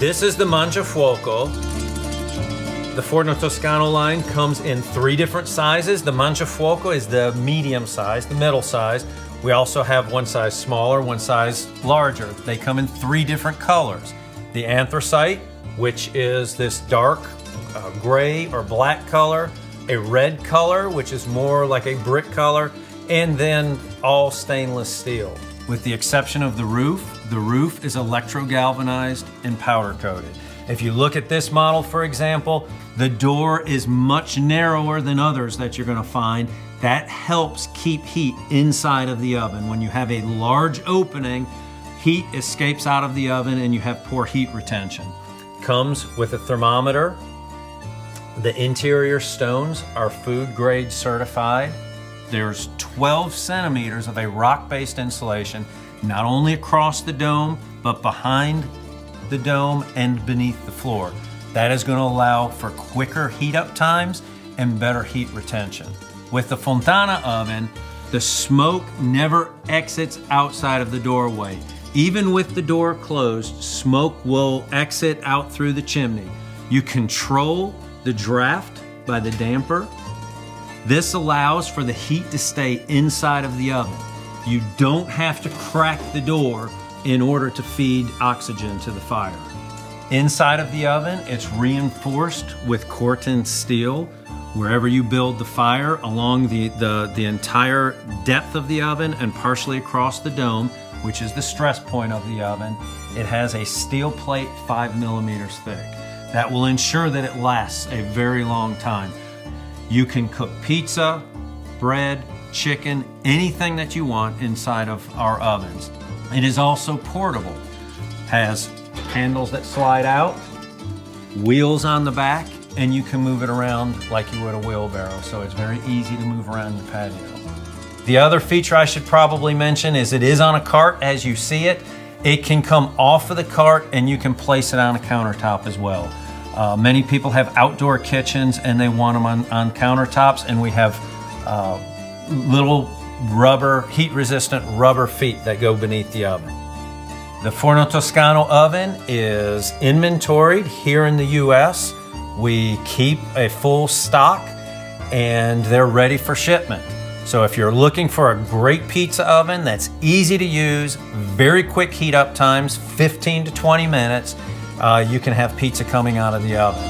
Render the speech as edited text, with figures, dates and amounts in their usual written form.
This is the Mangiafuoco. The Forno Toscano line comes in 3 different sizes. The Mangiafuoco is the medium size, the middle size. We also have one size smaller, one size larger. They come in 3 different colors. The anthracite, which is this dark gray or black color, a red color, which is more like a brick color, and then all stainless steel. With the exception of the roof is electro-galvanized and powder coated. If you look at this model, for example, the door is much narrower than others that you're gonna find. That helps keep heat inside of the oven. When you have a large opening, heat escapes out of the oven and you have poor heat retention. Comes with a thermometer. The interior stones are food grade certified. There's 12 centimeters of a rock-based insulation, not only across the dome, but behind the dome and beneath the floor. That is going to allow for quicker heat up times and better heat retention. With the Fontana oven, the smoke never exits outside of the doorway. Even with the door closed, smoke will exit out through the chimney. You control the draft by the damper. This allows for the heat to stay inside of the oven. You don't have to crack the door in order to feed oxygen to the fire. Inside of the oven, it's reinforced with Corten steel. Wherever you build the fire, along the entire depth of the oven and partially across the dome, which is the stress point of the oven, it has a steel plate 5 millimeters thick. That will ensure that it lasts a very long time. You can cook pizza, bread, chicken, anything that you want inside of our ovens. It is also portable. Has handles that slide out, wheels on the back, and you can move it around like you would a wheelbarrow, so it's very easy to move around the patio. The other feature I should probably mention is it is on a cart as you see it. It can come off of the cart and you can place it on a countertop as well. Many people have outdoor kitchens and they want them on countertops, and we have little rubber, heat-resistant rubber feet that go beneath the oven. The Forno Toscano oven is inventoried here in the US. We keep a full stock and they're ready for shipment. So if you're looking for a great pizza oven that's easy to use, very quick heat up times, 15 to 20 minutes, you can have pizza coming out of the oven.